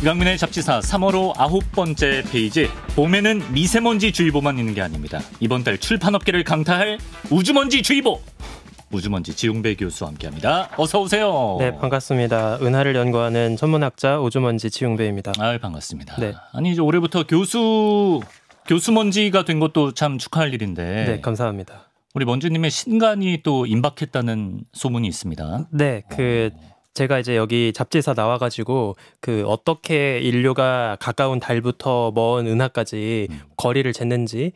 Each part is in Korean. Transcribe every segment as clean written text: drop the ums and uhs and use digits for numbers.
이강민의 잡지사 3월호 9번째 페이지. 봄에는 미세먼지 주의보만 있는 게 아닙니다. 이번 달 출판업계를 강타할 우주먼지 주의보. 우주먼지 지용배 교수와 함께합니다. 어서 오세요. 네, 반갑습니다. 은하를 연구하는 천문학자 우주먼지 지용배입니다. 아, 반갑습니다. 네. 아니 이제 올해부터 교수먼지가 된 것도 참 축하할 일인데. 네, 감사합니다. 우리 먼지님의 신간이 또 임박했다는 소문이 있습니다. 네, 제가 이제 여기 잡지사 나와가지고 어떻게 인류가 가까운 달부터 먼 은하까지 거리를 쟀는지.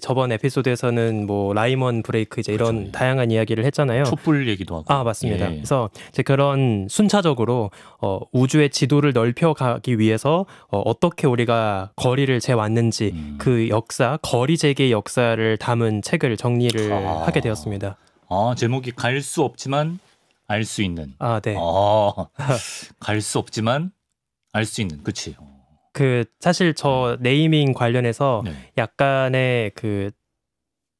저번 에피소드에서는 뭐 라이먼 브레이크 이제 이런 그렇죠. 다양한 이야기를 했잖아요. 촛불 얘기도 하고. 아, 맞습니다. 예. 그래서 이제 그런 순차적으로 우주의 지도를 넓혀가기 위해서 어떻게 우리가 거리를 재왔는지 그 역사, 거리 재기의 역사를 담은 책을 정리를 하게 되었습니다. 아, 제목이 갈 수 없지만 알 수 있는. 아, 네. 갈 수 없지만 알 수 있는. 그치. 사실 저 네이밍 관련해서 네. 약간의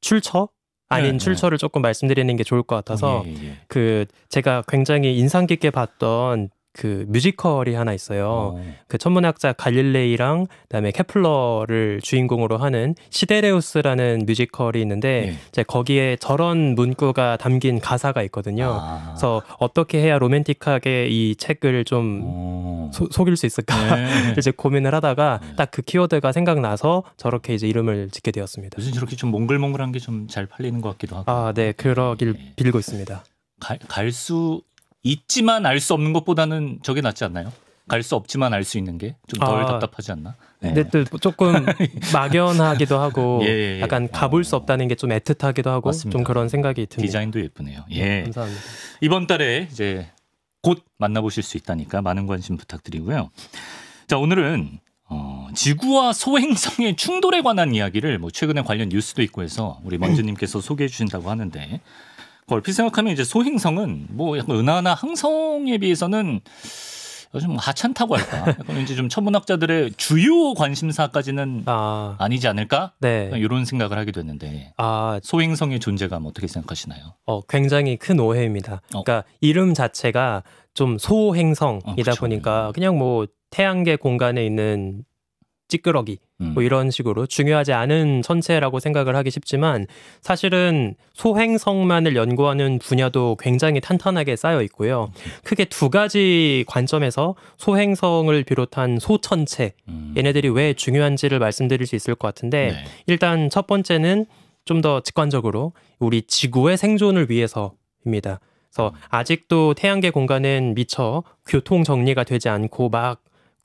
출처? 아닌 네, 출처를 조금 말씀드리는 게 좋을 것 같아서 예. 제가 굉장히 인상 깊게 봤던 뮤지컬이 하나 있어요. 천문학자 갈릴레이랑 그다음에 케플러를 주인공으로 하는 시데레우스라는 뮤지컬이 있는데 예. 이제 거기에 저런 문구가 담긴 가사가 있거든요. 그래서 어떻게 해야 로맨틱하게 이 책을 좀 속일 수 있을까 네. 이제 고민을 하다가 딱 그 키워드가 생각나서 저렇게 이제 이름을 짓게 되었습니다. 요즘 저렇게 좀 몽글몽글한 게 좀 잘 팔리는 것 같기도 하고. 아, 네, 그러길 빌고 있습니다. 갈 수 있지만 알 수 없는 것보다는 저게 낫지 않나요? 갈 수 없지만 알 수 있는 게 좀 덜 답답하지 않나? 네. 근데 또 조금 막연하기도 하고 예. 약간 가볼 수 없다는 게 좀 애틋하기도 하고 맞습니다. 좀 그런 생각이 듭니다. 디자인도 예쁘네요. 예. 감사합니다. 이번 달에 이제 곧 만나보실 수 있다니까 많은 관심 부탁드리고요. 자, 오늘은 지구와 소행성의 충돌에 관한 이야기를 최근에 관련 뉴스도 있고 해서 우리 먼지님께서 소개해 주신다고 하는데 얼핏 생각하면 이제 소행성은 약간 은하나 항성에 비해서는 좀 하찮다고 할까? 약간 왠지 좀 천문학자들의 주요 관심사까지는 아니지 않을까? 네. 이런 생각을 하게 됐는데 소행성의 존재감 어떻게 생각하시나요? 굉장히 큰 오해입니다. 그러니까 이름 자체가 좀 소행성이다 그렇죠. 보니까 그냥 태양계 공간에 있는 찌끄러기 이런 식으로 중요하지 않은 천체라고 생각을 하기 쉽지만 사실은 소행성만을 연구하는 분야도 굉장히 탄탄하게 쌓여 있고요. 크게 두 가지 관점에서 소행성을 비롯한 소천체 얘네들이 왜 중요한지를 말씀드릴 수 있을 것 같은데 일단 첫 번째는 좀 더 직관적으로 우리 지구의 생존을 위해서입니다. 그래서 아직도 태양계 공간은 미처 교통 정리가 되지 않고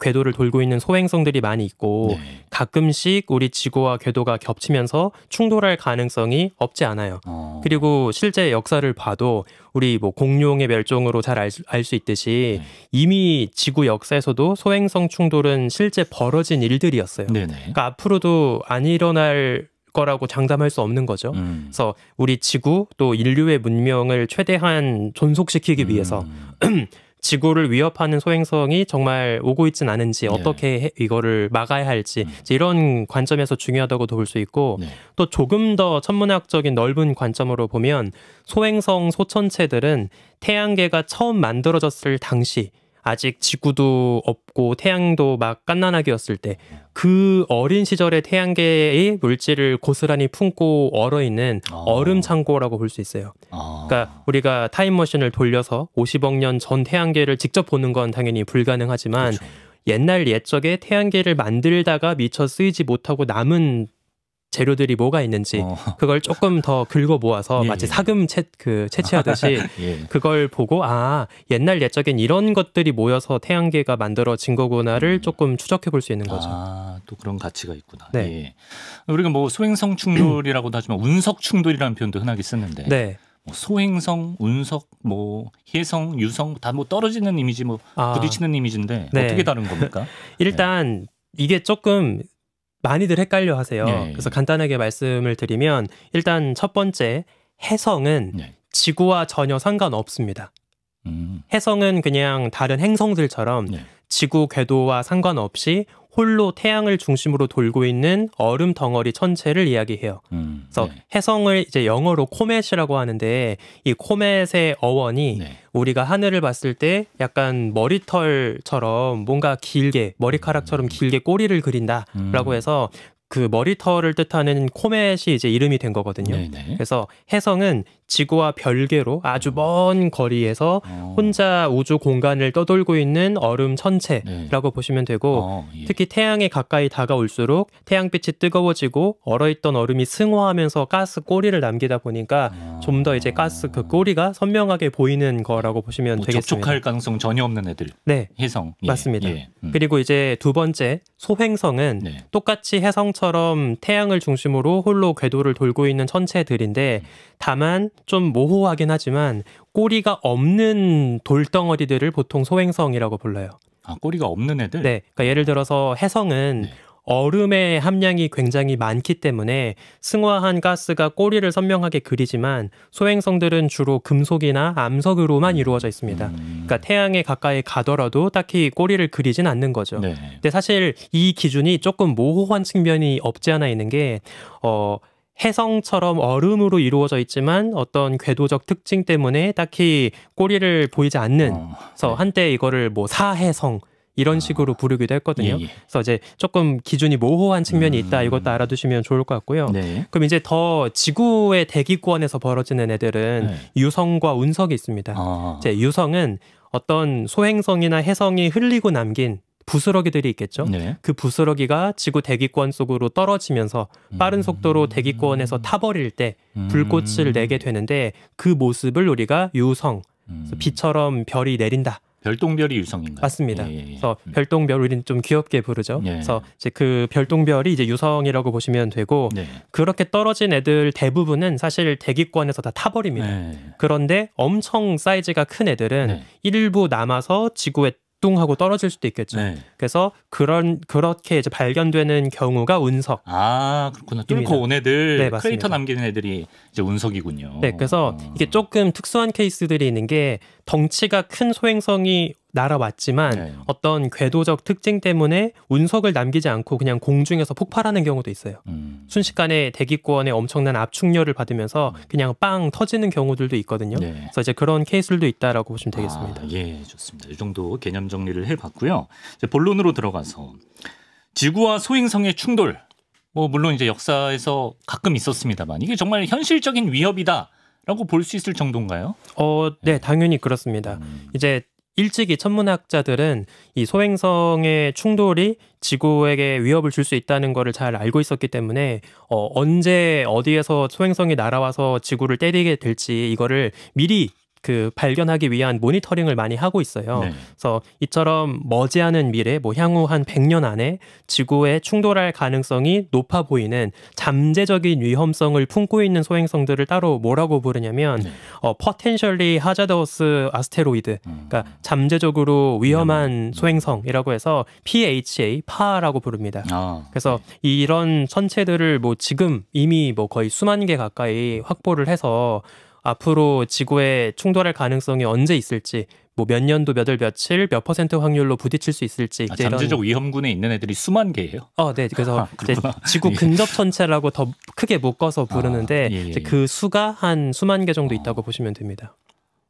궤도를 돌고 있는 소행성들이 많이 있고 가끔씩 우리 지구와 궤도가 겹치면서 충돌할 가능성이 없지 않아요. 그리고 실제 역사를 봐도 우리 공룡의 멸종으로 잘 알 수 있듯이 이미 지구 역사에서도 소행성 충돌은 실제 벌어진 일들이었어요. 그러니까 앞으로도 안 일어날 거라고 장담할 수 없는 거죠. 그래서 우리 지구 또 인류의 문명을 최대한 존속시키기 위해서 지구를 위협하는 소행성이 정말 오고 있진 않은지 어떻게 이거를 막아야 할지 이런 관점에서 중요하다고도 볼 수 있고 또 조금 더 천문학적인 넓은 관점으로 보면 소행성 소천체들은 태양계가 처음 만들어졌을 당시 아직 지구도 없고 태양도 갓난아기였을 때 그 어린 시절의 태양계의 물질을 고스란히 품고 얼어있는 얼음 창고라고 볼 수 있어요. 그러니까 우리가 타임머신을 돌려서 50억 년 전 태양계를 직접 보는 건 당연히 불가능하지만 옛날 옛적에 태양계를 만들다가 미처 쓰이지 못하고 남은 재료들이 뭐가 있는지 그걸 조금 더 긁어 모아서 마치 사금 채취하듯이 그걸 보고 옛날 옛적엔 이런 것들이 모여서 태양계가 만들어진 거구나를 조금 추적해 볼 수 있는 거죠. 또 그런 가치가 있구나. 네. 우리가 소행성 충돌이라고도 하지만 운석 충돌이라는 표현도 흔하게 쓰는데 소행성, 운석, 혜성, 유성 다 떨어지는 이미지 부딪히는 이미지인데 어떻게 다른 겁니까? 일단 이게 조금 많이들 헷갈려 하세요. 그래서 간단하게 말씀을 드리면 일단 첫 번째 혜성은 지구와 전혀 상관없습니다. 혜성은 그냥 다른 행성들처럼 지구 궤도와 상관없이 홀로 태양을 중심으로 돌고 있는 얼음 덩어리 천체를 이야기해요. 그래서 네. 해성을 이제 영어로 코멧이라고 하는데 이 코멧의 어원이 네. 우리가 하늘을 봤을 때 약간 머리털처럼 뭔가 길게 머리카락처럼 길게 꼬리를 그린다라고 해서 그 머리털을 뜻하는 코멧이 이제 이름이 된 거거든요. 네네. 그래서 해성은 지구와 별개로 아주 먼 거리에서 혼자 우주 공간을 떠돌고 있는 얼음 천체라고 보시면 되고 예. 특히 태양에 가까이 다가올수록 태양빛이 뜨거워지고 얼어있던 얼음이 승화하면서 가스 꼬리를 남기다 보니까 좀 더 이제 가스 그 꼬리가 선명하게 보이는 거라고 보시면 뭐 되겠습니다. 접촉할 가능성 전혀 없는 애들. 네. 해성. 예. 맞습니다. 예. 그리고 이제 두 번째 소행성은 네. 똑같이 해성처럼 태양을 중심으로 홀로 궤도를 돌고 있는 천체들인데 다만 좀 모호하긴 하지만 꼬리가 없는 돌덩어리들을 보통 소행성이라고 불러요. 아, 꼬리가 없는 애들? 네. 그러니까 예를 들어서 해성은 네. 얼음의 함량이 굉장히 많기 때문에 승화한 가스가 꼬리를 선명하게 그리지만 소행성들은 주로 금속이나 암석으로만 이루어져 있습니다. 그러니까 태양에 가까이 가더라도 딱히 꼬리를 그리진 않는 거죠. 네. 근데 사실 이 기준이 조금 모호한 측면이 없지 않아 있는 게 해성처럼 얼음으로 이루어져 있지만 어떤 궤도적 특징 때문에 딱히 꼬리를 보이지 않는 그래서 한때 이거를 뭐 사해성 이런 식으로 부르기도 했거든요. 예. 그래서 이제 조금 기준이 모호한 측면이 있다. 이것도 알아두시면 좋을 것 같고요. 네. 그럼 이제 더 지구의 대기권에서 벌어지는 애들은 네. 유성과 운석이 있습니다. 이제 유성은 어떤 소행성이나 해성이 흘리고 남긴 부스러기들이 있겠죠. 네. 그 부스러기가 지구 대기권 속으로 떨어지면서 빠른 속도로 대기권에서 타버릴 때 불꽃을 내게 되는데 그 모습을 우리가 유성, 비처럼 별이 내린다. 별똥별이 유성인가요? 맞습니다. 예. 그래서 별똥별 우리는 좀 귀엽게 부르죠. 예. 그래서 이제 그 별똥별이 이제 유성이라고 보시면 되고 네. 그렇게 떨어진 애들 대부분은 사실 대기권에서 다 타버립니다. 네. 그런데 엄청 사이즈가 큰 애들은 네. 일부 남아서 지구에 뚱하고 떨어질 수도 있겠죠. 네. 그래서 그렇게 이제 발견되는 경우가 운석. 아, 그렇구나. 뚫고 온 애들, 네, 맞습니다. 크레이터 남기는 애들이 이제 운석이군요. 네, 그래서 이게 조금 특수한 케이스들이 있는 게 덩치가 큰 소행성이 날아왔지만 네. 어떤 궤도적 특징 때문에 운석을 남기지 않고 그냥 공중에서 폭발하는 경우도 있어요. 순식간에 대기권에 엄청난 압축열을 받으면서 그냥 빵 터지는 경우들도 있거든요. 네. 그래서 이제 그런 케이스들도 있다라고 보시면 되겠습니다. 예, 좋습니다. 이 정도 개념 정리를 해봤고요. 이제 본론으로 들어가서 지구와 소행성의 충돌. 뭐 물론 이제 역사에서 가끔 있었습니다만 이게 정말 현실적인 위협이다라고 볼 수 있을 정도인가요? 네, 당연히 그렇습니다. 이제 일찍이 천문학자들은 이 소행성의 충돌이 지구에게 위협을 줄 수 있다는 것을 잘 알고 있었기 때문에 언제 어디에서 소행성이 날아와서 지구를 때리게 될지 이거를 미리 발견하기 위한 모니터링을 많이 하고 있어요. 네. 그래서 이처럼 머지않은 미래, 뭐 향후 한 100년 안에 지구에 충돌할 가능성이 높아 보이는 잠재적인 위험성을 품고 있는 소행성들을 따로 뭐라고 부르냐면 potentially hazardous asteroid, 그러니까 잠재적으로 위험한 소행성이라고 해서 PHA, 파라고 부릅니다. 그래서 이런 천체들을 뭐 지금 이미 뭐 거의 수만 개 가까이 확보를 해서 앞으로 지구에 충돌할 가능성이 언제 있을지, 뭐 몇 년도 몇 월 며칠 몇 % 확률로 부딪힐 수 있을지. 잠재적 위험군에 있는 애들이 수만 개예요? 네. 그래서 이제 지구 근접 천체라고 더 크게 묶어서 부르는데 이제 그 수가 한 수만 개 정도 있다고 보시면 됩니다.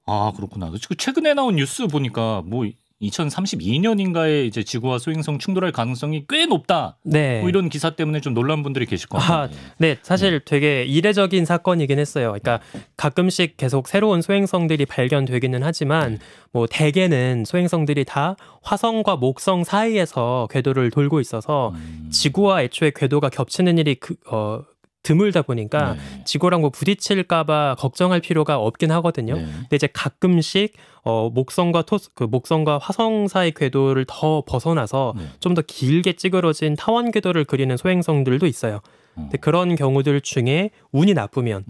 아, 그렇구나. 최근에 나온 뉴스 보니까 뭐 2032년인가에 이제 지구와 소행성 충돌할 가능성이 꽤 높다. 네. 뭐 이런 기사 때문에 좀 놀란 분들이 계실 것 같아요. 네, 사실 되게 이례적인 사건이긴 했어요. 그러니까 가끔씩 계속 새로운 소행성들이 발견되기는 하지만 뭐 대개는 소행성들이 다 화성과 목성 사이에서 궤도를 돌고 있어서 지구와 애초에 궤도가 겹치는 일이 드물다 보니까 지구랑 뭐 부딪힐까봐 걱정할 필요가 없긴 하거든요. 근데 이제 가끔씩 목성과 화성 사이 궤도를 더 벗어나서 좀 더 길게 찌그러진 타원 궤도를 그리는 소행성들도 있어요. 근데 그런 경우들 중에 운이 나쁘면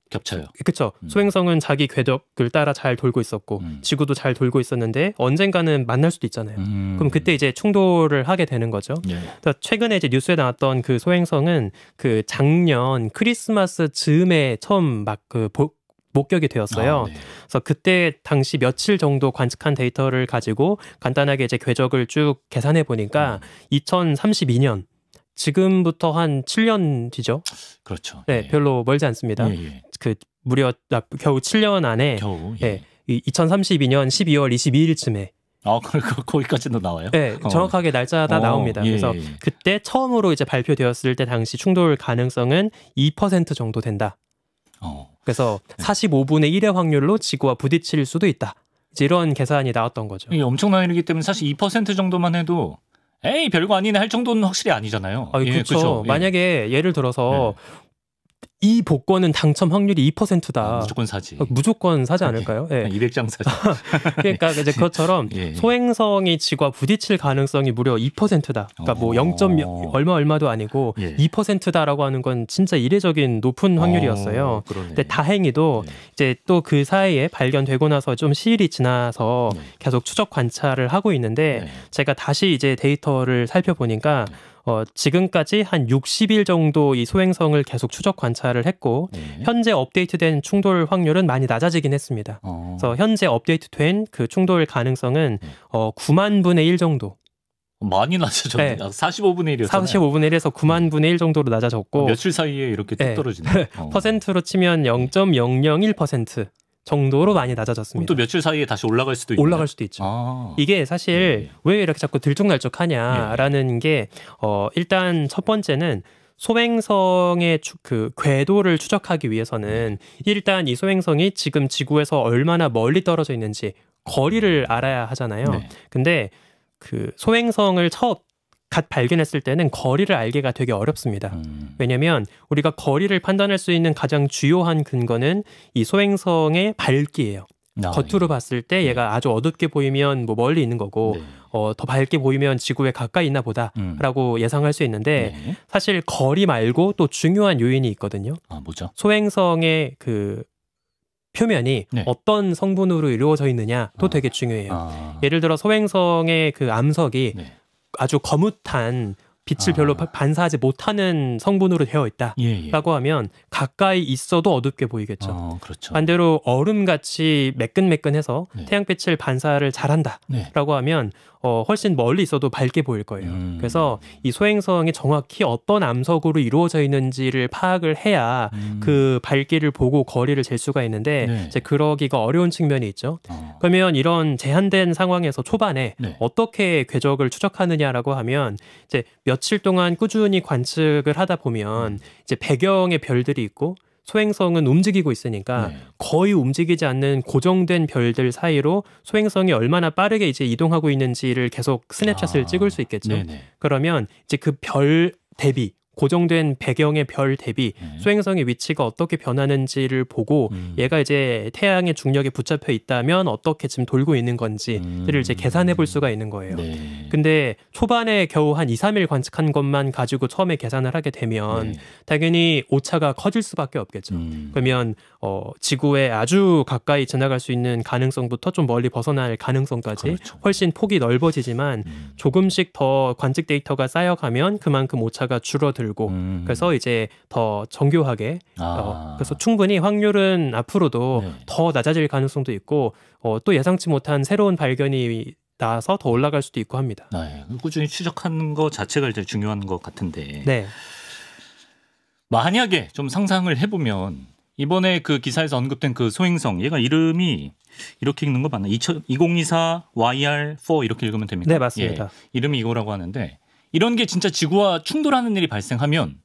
겹쳐요. 그렇죠. 소행성은 자기 궤적을 따라 잘 돌고 있었고 지구도 잘 돌고 있었는데 언젠가는 만날 수도 있잖아요. 그럼 그때 이제 충돌을 하게 되는 거죠. 그러니까 최근에 이제 뉴스에 나왔던 그 소행성은 그 작년 크리스마스 즈음에 처음 막 목격이 되었어요. 네. 그래서 그때 당시 며칠 정도 관측한 데이터를 가지고 간단하게 이제 궤적을 쭉 계산해 보니까 2032년 지금부터 한 7년 뒤죠. 그렇죠. 네, 별로 멀지 않습니다. 그 무려 겨우 7년 안에 겨우. 네, 2032년 12월 22일쯤에 거기까지도 나와요? 네, 정확하게 날짜 다 나옵니다. 그래서 그때 처음으로 이제 발표되었을 때 당시 충돌 가능성은 2% 정도 된다. 그래서 45분의 1의 확률로 지구와 부딪힐 수도 있다. 이제 이런 계산이 나왔던 거죠. 이게 엄청난 일이기 때문에 사실 2% 정도만 해도 에이 별거 아니네 할 정도는 확실히 아니잖아요. 그렇죠. 만약에 예를 들어서 이 복권은 당첨 확률이 2%다. 무조건 사지. 무조건 사지 않을까요? 200장 사지. 그러니까 이제 그것처럼 소행성이 지구와 부딪힐 가능성이 무려 2%다. 그러니까 뭐 0. 얼마도 아니고 2%다라고 하는 건 진짜 이례적인 높은 확률이었어요. 근데 다행히도 이제 또 그 사이에 발견되고 나서 좀 시일이 지나서 계속 추적 관찰을 하고 있는데 제가 다시 이제 데이터를 살펴보니까 지금까지 한 60일 정도 이 소행성을 계속 추적 관찰을 했고 현재 업데이트된 충돌 확률은 많이 낮아지긴 했습니다. 그래서 현재 업데이트된 그 충돌 가능성은 9만 분의 1 정도. 많이 낮아졌네. 45분의 1이었잖아요. 45분의 1에서 9만 분의 1 정도로 낮아졌고 며칠 사이에 이렇게 뚝 떨어지네. 퍼센트로 치면 0.001% 정도로 많이 낮아졌습니다. 그럼 또 며칠 사이에 다시 올라갈 수도 있나요? 올라갈 수도 있죠. 이게 사실 왜 이렇게 자꾸 들쭉날쭉하냐라는 게 일단 첫 번째는 소행성의 그 궤도를 추적하기 위해서는 일단 이 소행성이 지금 지구에서 얼마나 멀리 떨어져 있는지 거리를 알아야 하잖아요. 근데 그 소행성을 갓 발견했을 때는 거리를 알기가 되게 어렵습니다. 왜냐하면 우리가 거리를 판단할 수 있는 가장 주요한 근거는 이 소행성의 밝기예요. 겉으로 봤을 때 얘가 아주 어둡게 보이면 뭐 멀리 있는 거고 더 밝게 보이면 지구에 가까이 있나 보다라고 예상할 수 있는데 사실 거리 말고 또 중요한 요인이 있거든요. 뭐죠? 소행성의 그 표면이 어떤 성분으로 이루어져 있느냐도 되게 중요해요. 예를 들어 소행성의 그 암석이 아주 거뭇한 빛을 별로 반사하지 못하는 성분으로 되어 있다라고 하면 가까이 있어도 어둡게 보이겠죠. 그렇죠. 반대로 얼음같이 매끈매끈해서 태양빛을 반사를 잘한다라고 하면 훨씬 멀리 있어도 밝게 보일 거예요. 그래서 이 소행성이 정확히 어떤 암석으로 이루어져 있는지를 파악을 해야 그 밝기를 보고 거리를 잴 수가 있는데 이제 그러기가 어려운 측면이 있죠. 그러면 이런 제한된 상황에서 초반에 어떻게 궤적을 추적하느냐라고 하면 이제 며칠 동안 꾸준히 관측을 하다 보면 이제 배경에 별들이 있고 소행성은 움직이고 있으니까 거의 움직이지 않는 고정된 별들 사이로 소행성이 얼마나 빠르게 이제 이동하고 있는지를 계속 스냅샷을 찍을 수 있겠죠. 그러면 이제 그 별 대비 고정된 배경의 별 대비 소행성의 위치가 어떻게 변하는지를 보고 얘가 이제 태양의 중력에 붙잡혀 있다면 어떻게 지금 돌고 있는 건지를 이제 계산해 볼 수가 있는 거예요. 근데 초반에 겨우 한 2, 3일 관측한 것만 가지고 처음에 계산을 하게 되면 당연히 오차가 커질 수밖에 없겠죠. 그러면 지구에 아주 가까이 지나갈 수 있는 가능성부터 좀 멀리 벗어날 가능성까지 훨씬 폭이 넓어지지만 조금씩 더 관측 데이터가 쌓여가면 그만큼 오차가 줄어들고 그래서 이제 더 정교하게 그래서 충분히 확률은 앞으로도 더 낮아질 가능성도 있고 또 예상치 못한 새로운 발견이 나서 더 올라갈 수도 있고 합니다. 꾸준히 추적하는 것 자체가 이제 중요한 것 같은데 만약에 좀 상상을 해보면 이번에 그 기사에서 언급된 그 소행성 얘가 이름이 이렇게 읽는 거 맞나? 2024 YR4 이렇게 읽으면 됩니까? 네, 맞습니다. 이름이 이거라고 하는데 이런 게 진짜 지구와 충돌하는 일이 발생하면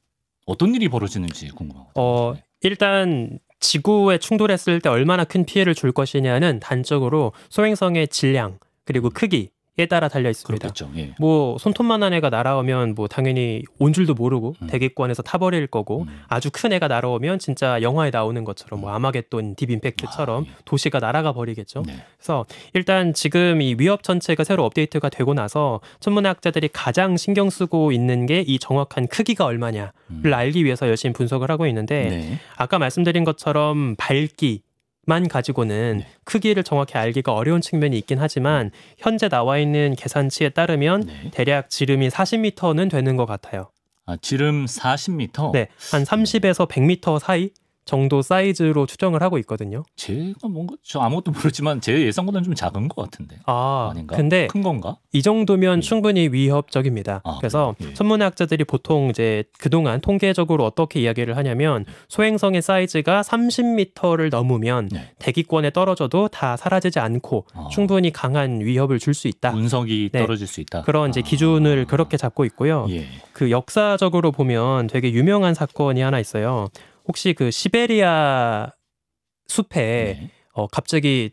어떤 일이 벌어지는지 궁금하거든요. 일단 지구에 충돌했을 때 얼마나 큰 피해를 줄 것이냐는 단적으로 소행성의 질량 그리고 크기에 따라 달려 있습니다. 그렇겠죠. 뭐 손톱만한 애가 날아오면 뭐 당연히 온 줄도 모르고 대기권에서 타버릴 거고 아주 큰 애가 날아오면 진짜 영화에 나오는 것처럼 뭐 아마겟돈 딥 임팩트처럼 도시가 날아가 버리겠죠. 그래서 일단 지금 이 위협 전체가 새로 업데이트가 되고 나서 천문학자들이 가장 신경 쓰고 있는 게 이 정확한 크기가 얼마냐를 알기 위해서 열심히 분석을 하고 있는데 아까 말씀드린 것처럼 밝기 만 가지고는 크기를 정확히 알기가 어려운 측면이 있긴 하지만 현재 나와 있는 계산치에 따르면 대략 지름이 40m는 되는 것 같아요. 지름 40m? 네, 한 30에서 100m 사이 정도 사이즈로 추정을 하고 있거든요. 제가 뭔가 저 아무것도 모르지만 제 예상보다는 좀 작은 것 같은데. 아닌가? 근데 큰 건가? 이 정도면 충분히 위협적입니다. 그래서 그래요? 예. 천문학자들이 보통 이제 그동안 통계적으로 어떻게 이야기를 하냐면 소행성의 사이즈가 30m를 넘으면 네. 대기권에 떨어져도 다 사라지지 않고 충분히 강한 위협을 줄 수 있다. 운석이 네. 떨어질 수 있다. 그런 이제 기준을 그렇게 잡고 있고요. 예. 그 역사적으로 보면 되게 유명한 사건이 하나 있어요. 혹시 그 시베리아 숲에 네. 갑자기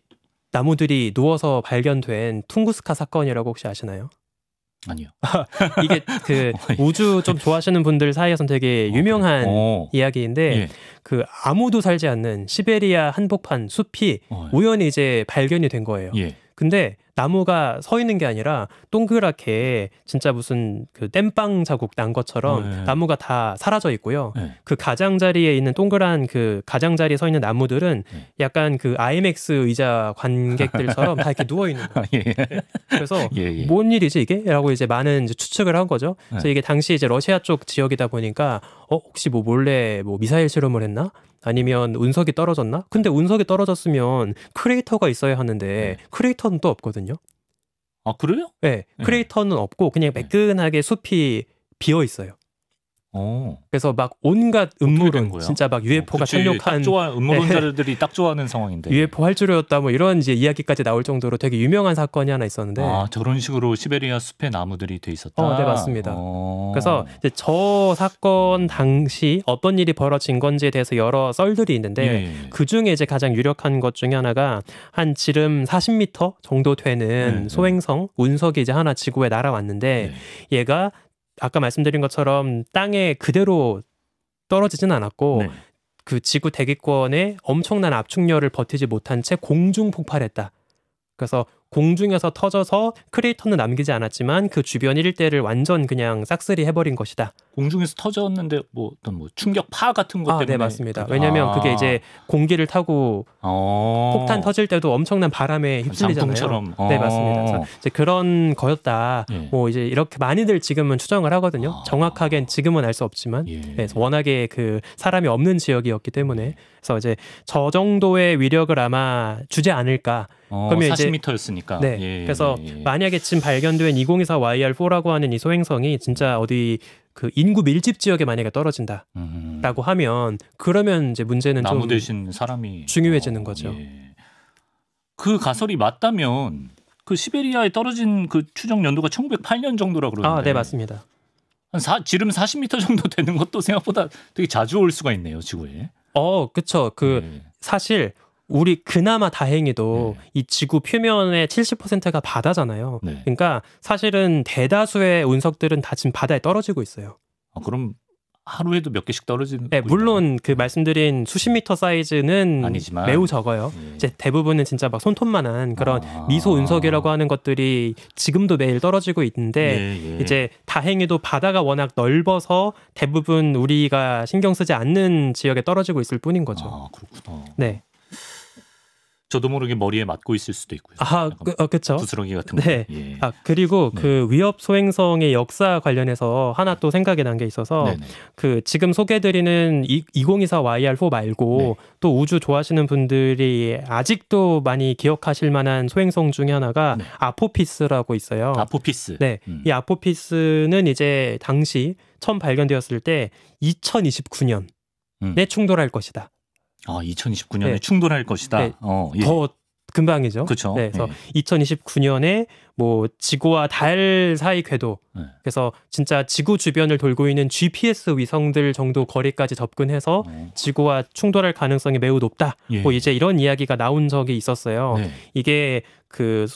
나무들이 누워서 발견된 퉁구스카 사건이라고 혹시 아시나요? 아니요. 이게 그 우주 좀 좋아하시는 분들 사이에서는 되게 유명한 이야기인데 예. 그 아무도 살지 않는 시베리아 한복판 숲이 우연히 이제 발견이 된 거예요. 예. 근데 나무가 서 있는 게 아니라 동그랗게 진짜 무슨 그 땜빵 자국 난 것처럼 예. 나무가 다 사라져 있고요. 예. 그 가장자리에 있는 동그란 그 가장자리에 서 있는 나무들은 약간 그 IMAX 의자 관객들처럼 다 이렇게 누워 있는 거예요. 예. 그래서 예. 뭔 일이지 이게? 라고 이제 많은 이제 추측을 한 거죠. 그래서 이게 당시 이제 러시아 쪽 지역이다 보니까 혹시 뭐 몰래 뭐 미사일 실험을 했나? 아니면 운석이 떨어졌나? 근데 운석이 떨어졌으면 크레이터가 있어야 하는데 크레이터는 또 없거든요. 아, 그래요? 네, 크레이터는 없고 그냥 매끈하게 숲이 비어 있어요. 그래서 막 온갖 음모론, 진짜 막 UFO가 착륙한 음모론자들이 딱 좋아하는 상황인데 UFO 활주로였다 뭐 이런 이제 이야기까지 나올 정도로 되게 유명한 사건이 하나 있었는데 저런 식으로 시베리아 숲에 나무들이 돼 있었다. 네, 맞습니다. 그래서 이제 저 사건 당시 어떤 일이 벌어진 건지에 대해서 여러 썰들이 있는데 그 중에 이제 가장 유력한 것 중에 하나가 한 지름 40m 정도 되는 소행성 운석이 이제 하나 지구에 날아왔는데 얘가 아까 말씀드린 것처럼 땅에 그대로 떨어지진 않았고 그 지구 대기권에 엄청난 압축열을 버티지 못한 채 공중 폭발했다. 그래서 공중에서 터져서 크레이터는 남기지 않았지만 그 주변 일대를 완전 그냥 싹쓸이 해버린 것이다. 공중에서 터졌는데 뭐 어떤 뭐 충격파 같은 것 때문에. 네, 맞습니다. 왜냐하면 그게 이제 공기를 타고 폭탄 터질 때도 엄청난 바람에 휩쓸리잖아요. 장풍처럼. 네, 맞습니다. 그래서 이제 그런 거였다. 뭐 이제 이렇게 많이들 지금은 추정을 하거든요. 정확하게는 지금은 알 수 없지만, 그래서 워낙에 그 사람이 없는 지역이었기 때문에, 그래서 이제 저 정도의 위력을 아마 주지 않을까. 그러면 40m였으니까. 네. 그래서 만약에 지금 발견된 2024YR4라고 하는 이 소행성이 진짜 어디 그 인구 밀집 지역에 만약에 떨어진다라고 하면 그러면 이제 문제는 나무 좀 대신 사람이 중요해지는 거죠. 그 가설이 맞다면 그 시베리아에 떨어진 그 추정 연도가 1908년 정도라 그러는데. 네, 맞습니다. 한 지름 40m 정도 되는 것도 생각보다 되게 자주 올 수가 있네요, 지구에. 그렇죠. 사실 우리 그나마 다행히도 이 지구 표면의 70%가 바다잖아요. 그러니까 사실은 대다수의 운석들은 다 지금 바다에 떨어지고 있어요. 그럼 하루에도 몇 개씩 떨어지는? 네, 물론 그 말씀드린 수십 미터 사이즈는 아니지만, 매우 적어요. 이제 대부분은 진짜 막 손톱만한 그런 미소 운석이라고 하는 것들이 지금도 매일 떨어지고 있는데 이제 다행히도 바다가 워낙 넓어서 대부분 우리가 신경 쓰지 않는 지역에 떨어지고 있을 뿐인 거죠. 그렇구나. 네. 저도 모르게 머리에 맞고 있을 수도 있고요. 그렇죠. 부스러기 같은 거. 네. 그리고 그 위협 소행성의 역사 관련해서 하나 또 생각이 난 게 있어서 그 지금 소개해드리는 2024YR4 말고 또 우주 좋아하시는 분들이 아직도 많이 기억하실 만한 소행성 중에 하나가 아포피스라고 있어요. 아포피스. 네. 이 아포피스는 이제 당시 처음 발견되었을 때 2029년에 충돌할 것이다. 2029년에 충돌할 것이다. 더 금방이죠. 그렇죠. 네, 그래서 2029년에 뭐 지구와 달 사이 궤도, 그래서 진짜 지구 주변을 돌고 있는 GPS 위성들 정도 거리까지 접근해서 지구와 충돌할 가능성이 매우 높다. 뭐 이제 이런 이야기가 나온 적이 있었어요. 이게 그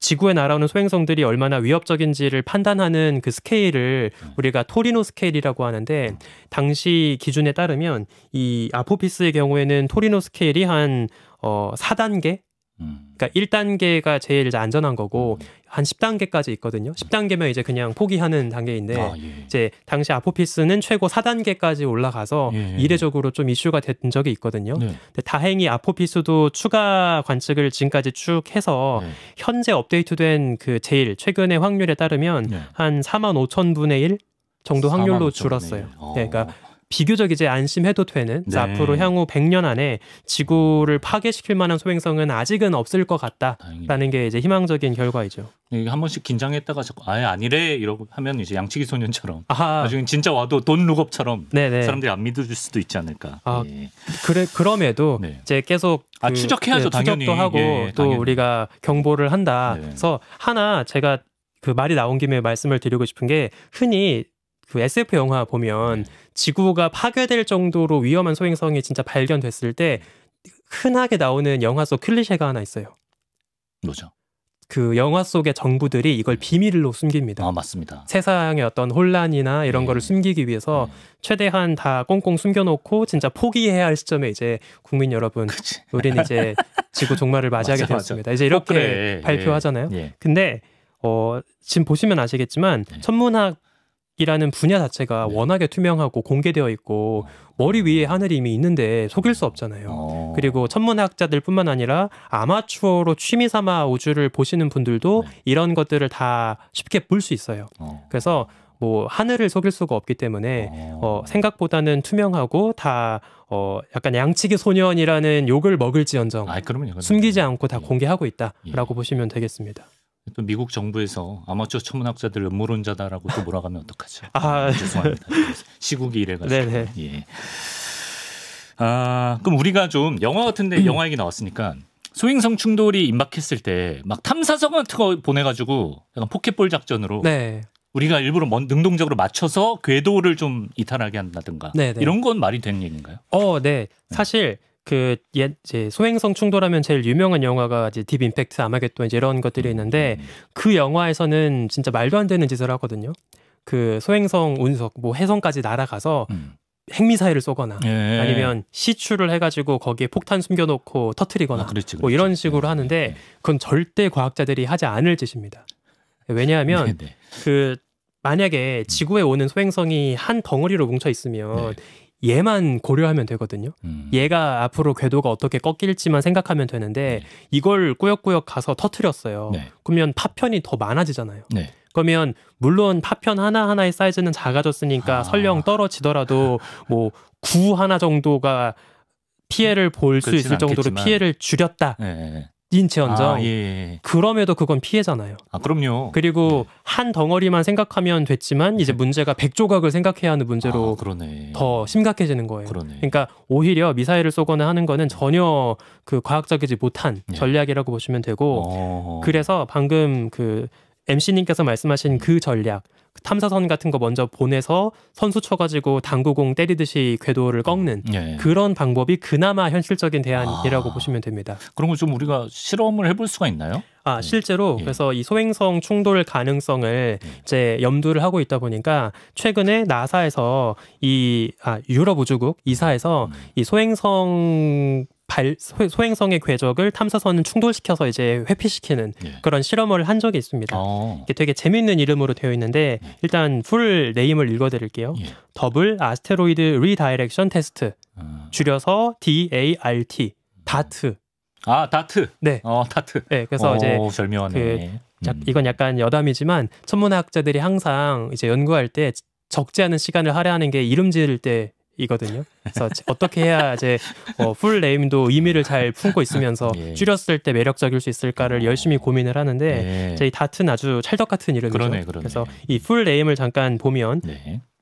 지구에 날아오는 소행성들이 얼마나 위협적인지를 판단하는 그 스케일을 우리가 토리노 스케일이라고 하는데, 당시 기준에 따르면 이 아포피스의 경우에는 토리노 스케일이 한 4단계? 그러니까 1단계가 제일 안전한 거고 한 10단계까지 있거든요. 10단계면 이제 그냥 포기하는 단계인데 이제 당시 아포피스는 최고 4단계까지 올라가서 이례적으로 좀 이슈가 된 적이 있거든요. 근데 다행히 아포피스도 추가 관측을 지금까지 쭉 해서 현재 업데이트된 그 제일 최근의 확률에 따르면 한 45,000분의 1 정도 확률로 줄었어요. 그러니까 비교적 이제 안심해도 되는 네. 앞으로 향후 100년 안에 지구를 파괴시킬 만한 소행성은 아직은 없을 것 같다라는 다행이네. 게 이제 희망적인 결과이죠. 이게 한 번씩 긴장했다가 자꾸 아예 아니래 이러고 하면 이제 양치기 소년처럼 아하, 나중에 진짜 와도 돈 룩업처럼 네네. 사람들이 안 믿어줄 수도 있지 않을까. 아, 예. 그럼에도 네. 이제 계속 추적해야죠, 당연히. 추적도 하고 예, 또 당연히. 우리가 경보를 한다. 네. 그래서 하나 제가 그 말이 나온 김에 말씀을 드리고 싶은 게 흔히 그 SF 영화 보면 네. 지구가 파괴될 정도로 위험한 소행성이 진짜 발견됐을 때 흔하게 나오는 영화 속 클리셰가 하나 있어요. 뭐죠? 그 영화 속의 정부들이 이걸 비밀로 숨깁니다. 아, 맞습니다. 세상의 어떤 혼란이나 이런 네. 거를 숨기기 위해서 네. 최대한 다 꽁꽁 숨겨놓고 진짜 포기해야 할 시점에 이제 국민 여러분, 그치. 우리는 이제 지구 종말을 맞이하게 맞아, 되었습니다. 이제 이렇게 그래. 발표하잖아요. 예. 근데 지금 보시면 아시겠지만 네. 천문학이라는 분야 자체가 네. 워낙에 투명하고 공개되어 있고 머리 위에 하늘이 이미 있는데 속일 수 없잖아요. 그리고 천문학자들뿐만 아니라 아마추어로 취미 삼아 우주를 보시는 분들도 네. 이런 것들을 다 쉽게 볼 수 있어요. 그래서 뭐 하늘을 속일 수가 없기 때문에 생각보다는 투명하고 다 약간 양치기 소년이라는 욕을 먹을지언정 그러면요. 숨기지 않고 다 예. 공개하고 있다라고 보시면 되겠습니다. 또 미국 정부에서 아마추어 천문학자들 음모론자다라고 또 몰아가면 어떡하죠? 아, 죄송합니다. 시국이 이래가지고. 네네. 예. 그럼 우리가 좀 영화 같은데 영화 얘기 나왔으니까 소행성 충돌이 임박했을 때 막 탐사선 같은 거 보내가지고 약간 포켓볼 작전으로 네. 우리가 일부러 능동적으로 맞춰서 궤도를 좀 이탈하게 한다든가 네네. 이런 건 말이 되는 얘기인가요? 네. 사실 이제 소행성 충돌하면 제일 유명한 영화가 이제 딥 임팩트, 아마겟돈 이제 이런 것들이 있는데 그 영화에서는 진짜 말도 안 되는 짓을 하거든요. 그 소행성 운석, 뭐 해성까지 날아가서 핵미사일을 쏘거나 예. 아니면 시추를 해가지고 거기에 폭탄 숨겨놓고 터트리거나 그렇지. 뭐 이런 식으로 하는데 그건 절대 과학자들이 하지 않을 짓입니다. 왜냐하면 네네. 그 만약에 지구에 오는 소행성이 한 덩어리로 뭉쳐 있으면 얘만 고려하면 되거든요. 얘가 앞으로 궤도가 어떻게 꺾일지만 생각하면 되는데 이걸 꾸역꾸역 가서 터트렸어요. 네. 그러면 파편이 더 많아지잖아요. 네. 그러면 물론 파편 하나하나의 사이즈는 작아졌으니까 설령 떨어지더라도 뭐 구 하나 정도가 피해를 볼 수 있을 정도로 않겠지만. 피해를 줄였다. 예. 인체언정. 예. 그럼에도 그건 피해잖아요. 그럼요. 그리고 한 덩어리만 생각하면 됐지만 이제 문제가 100조각을 생각해야 하는 문제로 그러네. 더 심각해지는 거예요. 그러네. 그러니까 오히려 미사일을 쏘거나 하는 거는 전혀 그 과학적이지 못한 전략이라고 보시면 되고 그래서 방금 그 MC님께서 말씀하신 그 전략 탐사선 같은 거 먼저 보내서 선수 쳐가지고 당구공 때리듯이 궤도를 꺾는 그런 방법이 그나마 현실적인 대안이라고 보시면 됩니다. 그런 거 좀 우리가 실험을 해볼 수가 있나요? 실제로 그래서 이 소행성 충돌 가능성을 이제 염두를 하고 있다 보니까 최근에 나사에서 유럽 우주국 이사에서 이 소행성의 궤적을 탐사선을 충돌시켜서 이제 회피시키는 그런 실험을 한 적이 있습니다. 이게 되게 재밌는 이름으로 되어 있는데 일단 풀 네임을 읽어드릴게요. 더블 아스테로이드 리다이렉션 테스트 줄여서 DART 다트. 다트. 네. 다트. 네, 그래서 이제 절묘하네. 이건 약간 여담이지만 천문학자들이 항상 이제 연구할 때 적지 않은 시간을 할애하는 게 이름 지을 때이거든요. 그래서 어떻게 해야 이제 풀 네임도 의미를 잘 품고 있으면서 줄였을 때 매력적일 수 있을까를 열심히 고민을 하는데 이제 이 다트는 아주 찰떡 같은 이름이죠. 그러네. 그래서 이 풀 네임을 잠깐 보면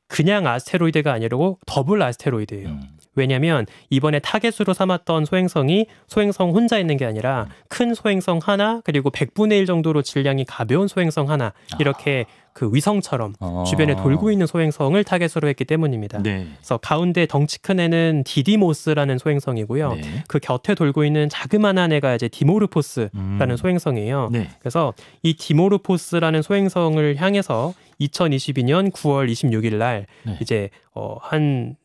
그냥 아스테로이드가 아니고 더블 아스테로이드예요. 왜냐하면 이번에 타겟으로 삼았던 소행성이 소행성 혼자 있는 게 아니라 큰 소행성 하나 그리고 100분의 1 정도로 질량이 가벼운 소행성 하나 이렇게 그 위성처럼 주변에 돌고 있는 소행성을 타겟으로 했기 때문입니다. 그래서 가운데 덩치 큰 애는 디디모스라는 소행성이고요. 그 곁에 돌고 있는 자그마한 애가 이제 디모르포스라는 소행성이에요. 그래서 이 디모르포스라는 소행성을 향해서 2022년 9월 26일 날 이제 한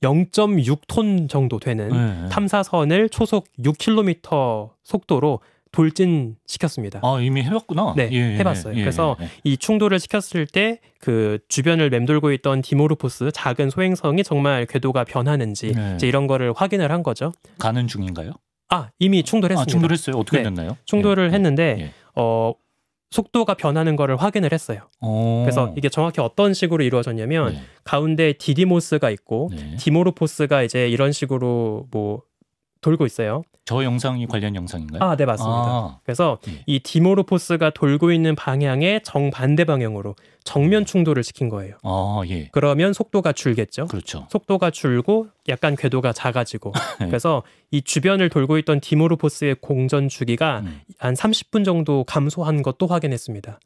0.6톤 정도 되는 탐사선을 초속 6km 속도로 돌진시켰습니다. 이미 해봤구나. 네, 해봤어요. 그래서 이 충돌을 시켰을 때 그 주변을 맴돌고 있던 디모르포스 작은 소행성이 정말 궤도가 변하는지 이제 이런 거를 확인을 한 거죠. 가는 중인가요? 이미 충돌했습니다. 충돌했어요. 어떻게 됐나요? 충돌을 했는데 속도가 변하는 거를 확인을 했어요. 그래서 이게 정확히 어떤 식으로 이루어졌냐면 네. 가운데 디디모스가 있고 네. 디모르포스가 이제 이런 식으로 뭐 돌고 있어요. 저 영상이 관련 영상인가요? 네, 맞습니다. 그래서 이 디모르포스가 돌고 있는 방향의 정반대 방향으로 정면 충돌을 시킨 거예요. 예. 그러면 속도가 줄겠죠. 그렇죠. 속도가 줄고 약간 궤도가 작아지고 그래서 이 주변을 돌고 있던 디모르포스의 공전 주기가 한 30분 정도 감소한 것도 확인했습니다.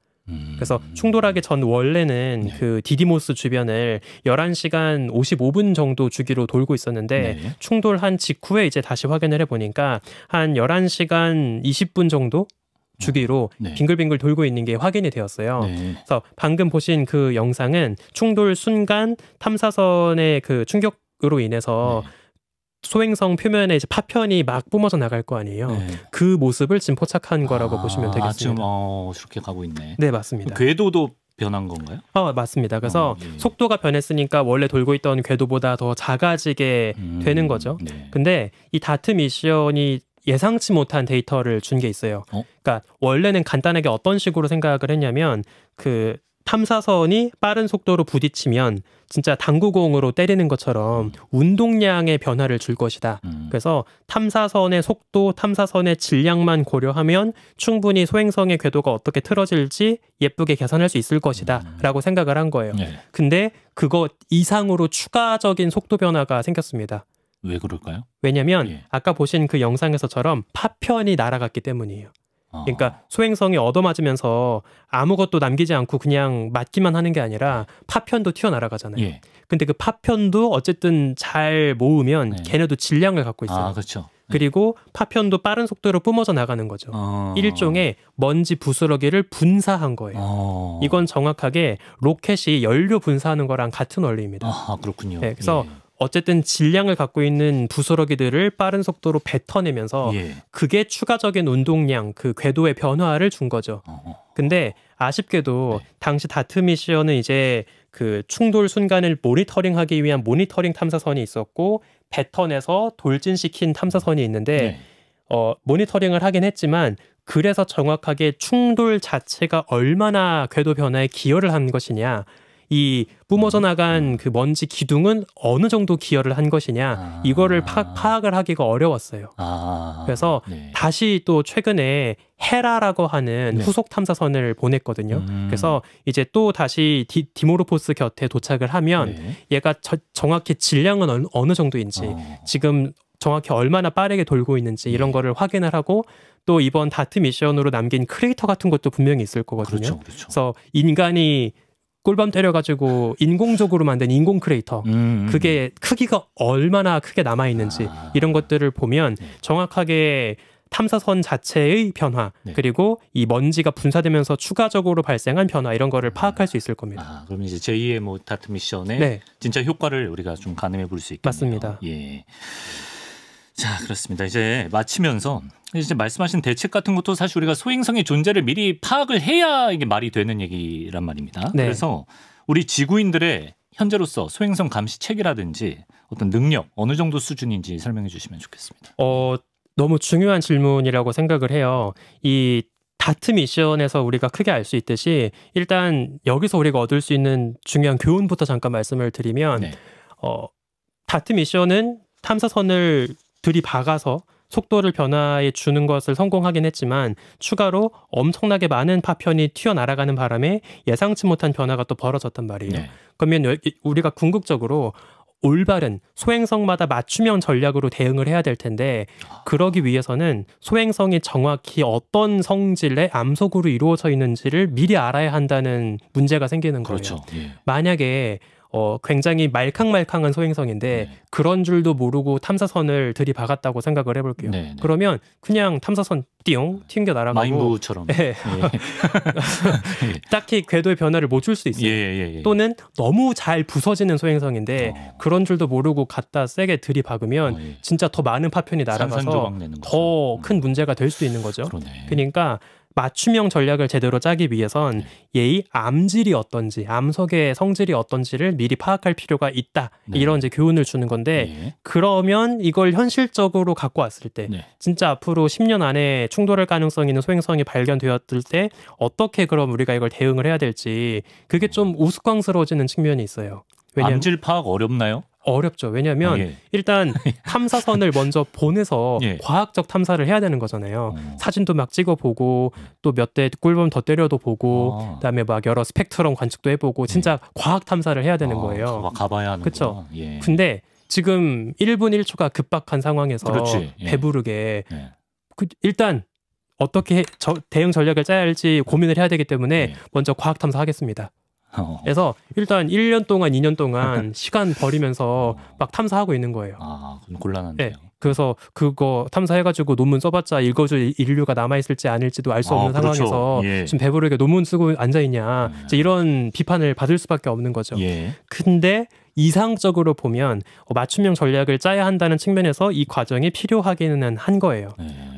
그래서 충돌하기 전 원래는 네. 그 디디모스 주변을 11시간 55분 정도 주기로 돌고 있었는데 네. 충돌한 직후에 이제 다시 확인을 해보니까 한 11시간 20분 정도 주기로 네. 빙글빙글 돌고 있는 게 확인이 되었어요. 네. 그래서 방금 보신 그 영상은 충돌 순간 탐사선의 그 충격으로 인해서 소행성 표면에 이제 파편이 막 뿜어져 나갈 거 아니에요. 네. 그 모습을 지금 포착한 거라고 보시면 되겠습니다. 지금 저렇게 가고 있네. 네, 맞습니다. 궤도도 변한 건가요? 맞습니다. 그래서 예. 속도가 변했으니까 원래 돌고 있던 궤도보다 더 작아지게 되는 거죠. 네. 근데 이 다트 미션이 예상치 못한 데이터를 준 게 있어요. 그러니까 원래는 간단하게 어떤 식으로 생각을 했냐면 그 탐사선이 빠른 속도로 부딪히면 진짜 당구공으로 때리는 것처럼 운동량의 변화를 줄 것이다. 그래서 탐사선의 속도, 탐사선의 질량만 고려하면 충분히 소행성의 궤도가 어떻게 틀어질지 예쁘게 계산할 수 있을 것이다 라고 생각을 한 거예요. 네. 근데 그거 이상으로 추가적인 속도 변화가 생겼습니다. 왜 그럴까요? 왜냐면 아까 보신 그 영상에서처럼 파편이 날아갔기 때문이에요. 그러니까 소행성이 얻어맞으면서 아무것도 남기지 않고 그냥 맞기만 하는 게 아니라 파편도 튀어나가잖아요. 예. 근데 그 파편도 어쨌든 잘 모으면 걔네도 질량을 갖고 있어요. 그렇죠. 그리고 파편도 빠른 속도로 뿜어져 나가는 거죠. 일종의 먼지 부스러기를 분사한 거예요. 이건 정확하게 로켓이 연료 분사하는 거랑 같은 원리입니다. 그렇군요. 네, 그래서 어쨌든 질량을 갖고 있는 부스러기들을 빠른 속도로 뱉어내면서 그게 추가적인 운동량, 그 궤도의 변화를 준 거죠. 근데 아쉽게도 당시 다트 미션은 이제 그 충돌 순간을 모니터링하기 위한 모니터링 탐사선이 있었고 뱉어내서 돌진시킨 탐사선이 있는데 모니터링을 하긴 했지만 그래서 정확하게 충돌 자체가 얼마나 궤도 변화에 기여를 한 것이냐, 이 뿜어져 나간 그 먼지 기둥은 어느 정도 기여를 한 것이냐, 이거를 파악을 하기가 어려웠어요. 그래서 다시 또 최근에 헤라라고 하는 후속 탐사선을 보냈거든요. 그래서 이제 또 다시 디모르포스 곁에 도착을 하면 얘가 정확히 질량은 어느 정도인지, 지금 정확히 얼마나 빠르게 돌고 있는지 이런 거를 확인을 하고, 또 이번 다트 미션으로 남긴 크레이터 같은 것도 분명히 있을 거거든요. 그렇죠. 그래서 인간이 꿀밤 때려가지고 인공적으로 만든 인공 크레이터, 그게 크기가 얼마나 크게 남아있는지 이런 것들을 보면 정확하게 탐사선 자체의 변화, 그리고 이 먼지가 분사되면서 추가적으로 발생한 변화, 이런 거를 파악할 수 있을 겁니다. 그럼 이제 제2의 뭐 다트 미션의 진짜 효과를 우리가 좀 가늠해 볼 수 있겠네요. 맞습니다. 예. 자, 그렇습니다. 이제 마치면서 이제 말씀하신 대책 같은 것도 사실 우리가 소행성의 존재를 미리 파악을 해야 이게 말이 되는 얘기란 말입니다. 그래서 우리 지구인들의 현재로서 소행성 감시 체계라든지 어떤 능력 어느 정도 수준인지 설명해 주시면 좋겠습니다. 너무 중요한 질문이라고 생각을 해요. 이 다트 미션에서 우리가 크게 알 수 있듯이 일단 여기서 우리가 얻을 수 있는 중요한 교훈부터 잠깐 말씀을 드리면 다트 미션은 탐사선을 들이박아서 속도를 변화해 주는 것을 성공하긴 했지만 추가로 엄청나게 많은 파편이 튀어나가는 바람에 예상치 못한 변화가 또 벌어졌단 말이에요. 그러면 우리가 궁극적으로 올바른 소행성마다 맞춤형 전략으로 대응을 해야 될 텐데, 그러기 위해서는 소행성이 정확히 어떤 성질의 암석으로 이루어져 있는지를 미리 알아야 한다는 문제가 생기는 거예요. 그렇죠. 만약에 굉장히 말캉말캉한 소행성인데 그런 줄도 모르고 탐사선을 들이박았다고 생각을 해볼게요. 그러면 그냥 탐사선 띵 튕겨 날아가고 마인부처럼 딱히 궤도의 변화를 못 줄 수 있어요. 또는 너무 잘 부서지는 소행성인데 그런 줄도 모르고 갖다 세게 들이박으면 진짜 더 많은 파편이 날아가서 더 큰 문제가 될 수 있는 거죠. 그러니까 맞춤형 전략을 제대로 짜기 위해선 이 암질이 어떤지, 암석의 성질이 어떤지를 미리 파악할 필요가 있다. 이런 이제 교훈을 주는 건데 그러면 이걸 현실적으로 갖고 왔을 때 진짜 앞으로 10년 안에 충돌할 가능성이 있는 소행성이 발견되었을 때 어떻게 그럼 우리가 이걸 대응을 해야 될지 그게 좀 우스꽝스러워지는 측면이 있어요. 왜냐하면 암질 파악 어렵나요? 어렵죠. 왜냐하면 일단 탐사선을 먼저 보내서 과학적 탐사를 해야 되는 거잖아요. 사진도 막 찍어보고 또 몇 대 꿀범 더 때려도 보고 그다음에 막 여러 스펙트럼 관측도 해보고 진짜 과학 탐사를 해야 되는 거예요. 가봐야 하는 그렇죠. 근데 지금 1분 1초가 급박한 상황에서 배부르게 일단 어떻게 대응 전략을 짜야 할지 고민을 해야 되기 때문에 먼저 과학 탐사하겠습니다. 그래서 일단 1년 동안 2년 동안 시간 버리면서 막 탐사하고 있는 거예요. 그럼 곤란한데요. 그래서 그거 탐사해가지고 논문 써봤자 읽어줄 인류가 남아있을지 아닐지도 알 수 없는 상황에서 지금 배부르게 논문 쓰고 앉아있냐 이제 이런 비판을 받을 수밖에 없는 거죠. 근데 이상적으로 보면 맞춤형 전략을 짜야 한다는 측면에서 이 과정이 필요하기는 한 거예요.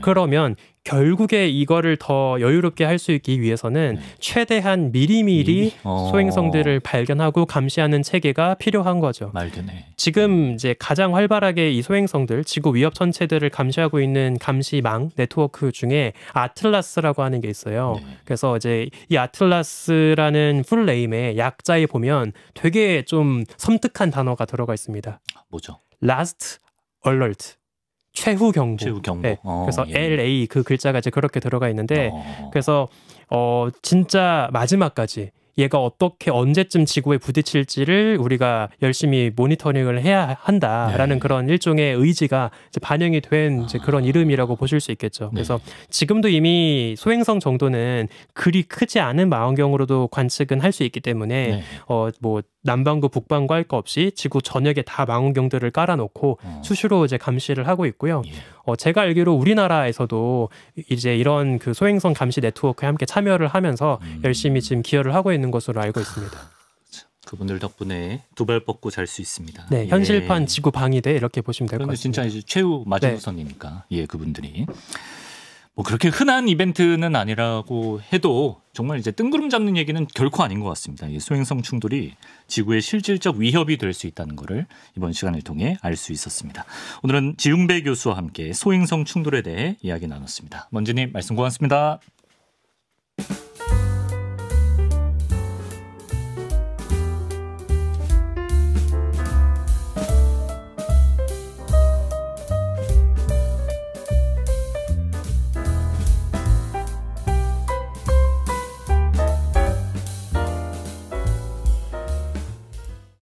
그러면 결국에 이거를 더 여유롭게 할 수 있기 위해서는 최대한 미리미리 소행성들을 발견하고 감시하는 체계가 필요한 거죠. 말되네. 지금 이제 가장 활발하게 이 소행성들, 지구 위협 천체들을 감시하고 있는 감시망 네트워크 중에 아틀라스라고 하는 게 있어요. 그래서 이제 이 아틀라스라는 풀네임의 약자에 보면 되게 좀 섬뜩한 단어가 들어가 있습니다. 뭐죠? Last Alert. 최후 경보. 그래서 LA 그 글자가 이제 그렇게 들어가 있는데 그래서 진짜 마지막까지 얘가 어떻게 언제쯤 지구에 부딪힐지를 우리가 열심히 모니터링을 해야 한다라는 그런 일종의 의지가 이제 반영이 된 이제 그런 이름이라고 보실 수 있겠죠. 그래서 지금도 이미 소행성 정도는 그리 크지 않은 망원경으로도 관측은 할 수 있기 때문에 뭐 남반구 북반구 할 거 없이 지구 전역에 다 망원경들을 깔아놓고 수시로 이제 감시를 하고 있고요. 제가 알기로 우리나라에서도 이제 이런 그 소행성 감시 네트워크에 함께 참여를 하면서 열심히 지금 기여를 하고 있는 것으로 알고 있습니다. 그분들 덕분에 두 발 뻗고 잘 수 있습니다. 네, 현실판 지구 방위대 이렇게 보시면 될 것 같습니다. 진짜 이제 최후 마지노선이니까 그분들이. 뭐 그렇게 흔한 이벤트는 아니라고 해도 정말 이제 뜬구름 잡는 얘기는 결코 아닌 것 같습니다. 이 소행성 충돌이 지구의 실질적 위협이 될 수 있다는 것을 이번 시간을 통해 알 수 있었습니다. 오늘은 지웅배 교수와 함께 소행성 충돌에 대해 이야기 나눴습니다. 먼지님 말씀 고맙습니다.